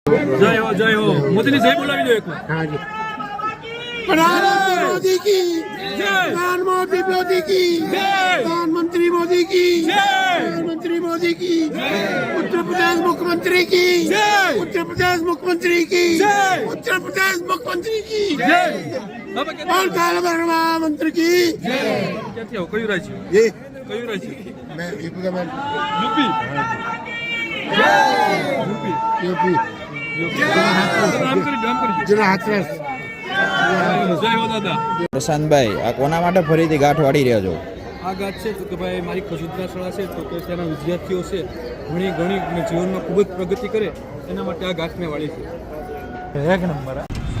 जय हो मोदी जय बोलावी दो एक हाँ जी। प्रधानमंत्री मोदी की प्रधानमंत्री मोदी की प्रधानमंत्री मोदी की प्रधानमंत्री मोदी की उत्तर प्रदेश मुख्यमंत्री की उत्तर प्रदेश मुख्यमंत्री की उत्तर प्रदेश मुख्यमंत्री की और प्रधानमंत्री की ક્યાંથી આવો કયું રાજ્ય ये કયું રાજ્ય मैं यूपी का मैं યુપી યુપી यूपी નામ કરી जिला हाथरस જય હો દાદા પ્રશાંતભાઈ આ કોના માટે ફરીથી ગાંઠ વાળી રહ્યા છો? આ ગાંઠ છે તો કે ભાઈ મારી ખજૂરદાર શાળા છે તો કે ત્યાંના વિદ્યાર્થીઓ છે ઘણી જીવનમાં ખૂબ જ પ્રગતિ કરે એના માટે આ ગાંઠ મેં વાળી છે એક નંબર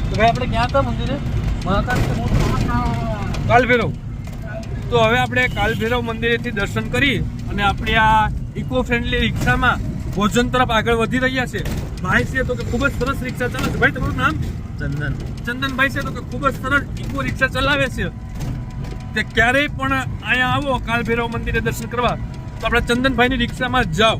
તો ભાઈ આપણે ક્યાં હતા મંદિરે કાલભૈરવ તો હવે આપણે કાલભૈરવ મંદિરેથી દર્શન કરી અને આપણે આ ઇકો ફ્રેન્ડલી રિક્ષામાં ભોજન તરફ આગળ વધી રહ્યા છે ભાઈ છે તો કે ખૂબ જ સરસ રિક્ષા ચાલે છે ભાઈ તમારું નામ ચંદનભાઈ છે તો કે ખૂબ જ સરસ ઇકો રિક્ષા ચલાવે છે તે ક્યારેય પણ અહીંયા આવો કાલભૈરવ મંદિરે દર્શન કરવા તો આપણા ચંદનભાઈની રિક્ષામાં જાઓ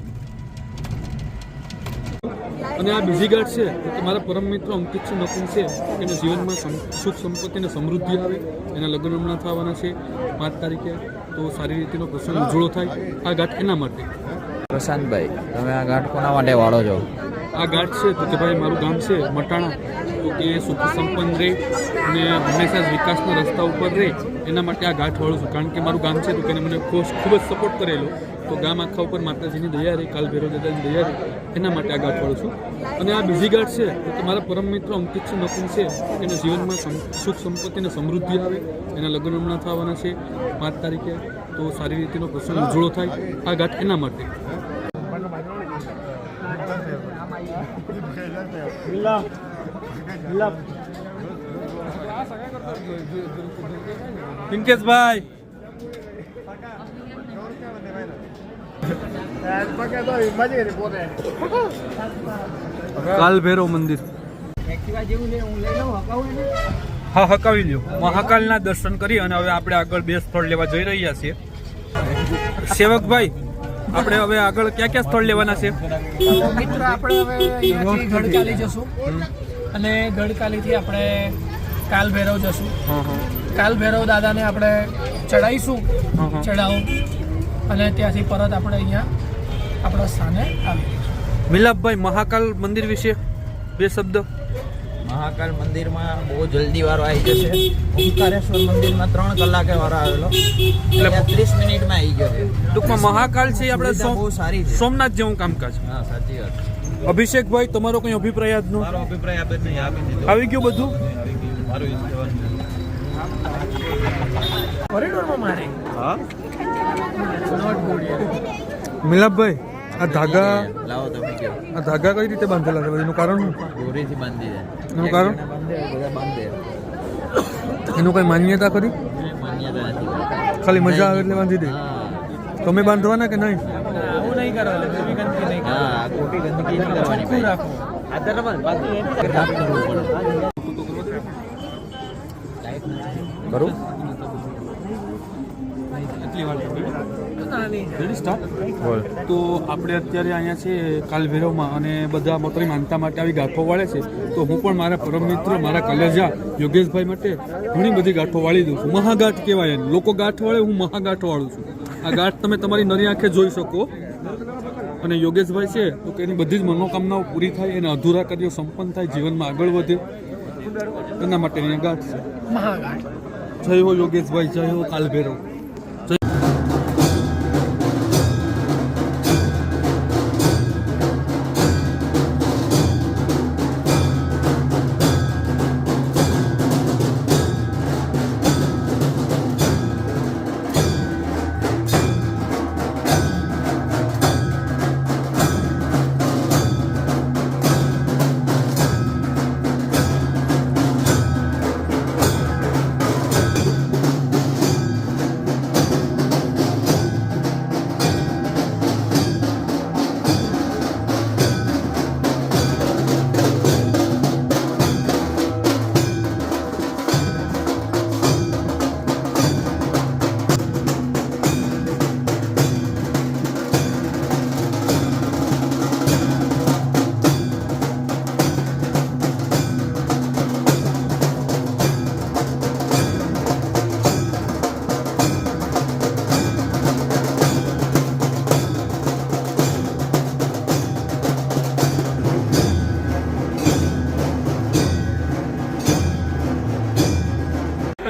અને આ બીજી ગાંઠ છે તો મારા પરમ મિત્ર અંકિત છે નકુન છે એના જીવનમાં સુખ સંપત્તિ અને સમૃદ્ધિ આવે એના લગ્ન હમણાં થવાના છે 5 તારીખે તો સારી રીતેનો પ્રસંગ ઉજળો થાય આ ગાંઠ એના માટે પ્રશાંતભાઈ તમે આ ગાંઠ કોના માટે વાળો છો? આ ગાંઠ છે તો કે ભાઈ મારું ગામ છે મટાણા તો કે સુખ સંપન્ન રહે અને હંમેશા જ વિકાસના રસ્તા ઉપર રહે એના માટે આ ગાંઠ વાળું છું કારણ કે મારું ગામ છે તો કે મને ખૂબ જ સપોર્ટ કરેલો તો ગામ આખા ઉપર માતાજીની દયા રહી કાલભૈરવ દાદાની દયા રહી એના માટે આ ગાંઠ વાળું છું અને આ બીજી ગાંઠ છે તો મારા પરમ મિત્ર અંકિત છે નકુન છે એના જીવનમાં સુખ સંપત્તિ અને સમૃદ્ધિ આવે એના લગ્ન હમણાં થવાના છે 5 તારીખે તો સારી રીતેનો પ્રસંગ ઉજળો થાય આ ગાંઠ એના માટે પિંકેશભાઈ કાલભૈરવ મંદિર હા હકાવી લ્યો મહાકાલના દર્શન કરી અને હવે આપણે આગળ 2 સ્થળ લેવા જઈ રહ્યા છીએ સેવકભાઈ આપણે હવે આગળ ક્યાં સ્થળ લેવાના છે મિત્રો આપણે હવે અહીંયાથી ગઢકાલી જશું અને ગઢકાલીથી આપણે કાલભૈરવ જશું કાલભૈરવ દાદાને આપણે ચડાવીશું ચડાવો અને ત્યાંથી પરત આપણે અહીંયા આપણા સ્થાને આવીશું મિલાપભાઈ મહાકાલ મંદિર વિશે 2 શબ્દ મહાકાલ મંદિરમાં બહુ જલ્દી વારો આવી જશે. ઓમકારેશ્વર મંદિરમાં 3 કલાકે વારો આવેલો એટલે 30 મિનિટમાં આવી ગયો છે. ટૂંકમાં મહાકાલ છે એ આપણે બહુ સારી છે. સોમનાથ જેવું કામકાજ. હા સાચી વાત. અભિષેકભાઈ તમારો કઈ અભિપ્રાય આજનો? મારો અભિપ્રાય આપે નહીં આપી દીધો આવી ગયું બધું મારું ઈ કહેવાનું કોરિડોરમાં મારે હા મિલાપભાઈ આ ધાગા લાવો તમે કહો. આ ધાગા કઈ રીતે બાંધેલા છે એનું કારણ શું? દોરીથી બાંધી દે. એનું કારણ? બધા બાંધે. એનું કઈ માન્યતા ખરી? માન્યતા નથી. ખાલી મજા આવે એટલે બાંધી દે. હા તમે બાંધવાના કે નહીં? આવું નહીં કરવાનું એવી ગંદકી નહીં હા ખોટી ગંદકી નહીં કરવાની કરવાની રાખો કરું એટલી વાર તો આપણે અત્યારે અહીંયા છે કાલભૈરવમાં અને બધા મોટી માનતા માટે આવી ગાંઠો વાળે છે તો હું પણ મારા પરમ મિત્ર મારા કલેજા યોગેશભાઈ માટે ઘણી બધી ગાંઠો વાળી દઉં છું મહાગાંઠ કહેવાય એને લોકો ગાંઠ વાળે હું મહાગાંઠ વાળું છું આ ગાંઠ તમે તમારી નરી આંખે જોઈ શકો અને યોગેશભાઈ છે તો કે એની બધી જ મનોકામનાઓ પૂરી થાય એને અધૂરા કાર્યો સંપન્ન થાય જીવનમાં આગળ વધે એના માટેની આ ગાંઠ છે મહાગાંઠ જય હો યોગેશભાઈ જય હો કાલભૈરવ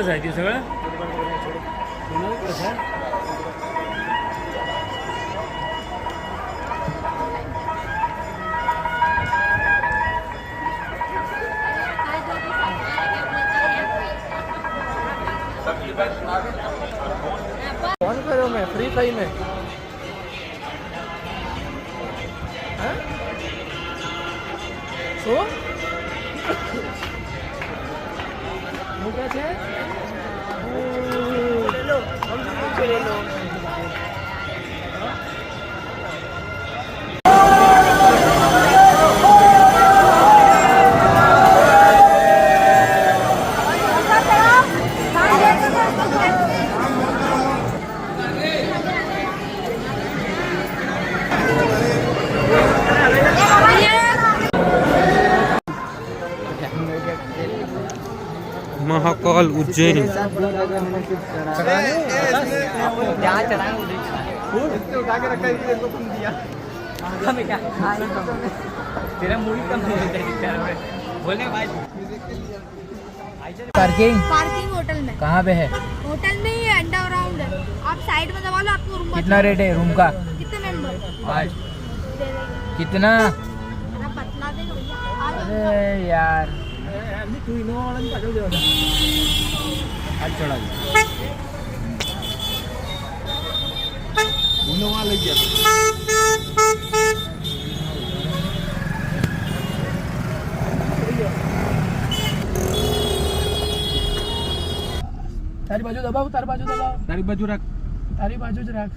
कोणाकडे जायचे सगळं फोन કર્યો મેં ફ્રી થઈને હા શું હું કે છે Mahakal Ujjain parking parking hotel में कहाँ पे है होटल में ही अंडरग्राउंड है आप साइड में दबा लो आपको रूम कितना रेट है रूम का कितने मेंबर आज दे देंगे कितना आप बतला देंगे भैया आ जाओ। अरे यार તારી બાજુ દબાવ તારી બાજુ જ રાખ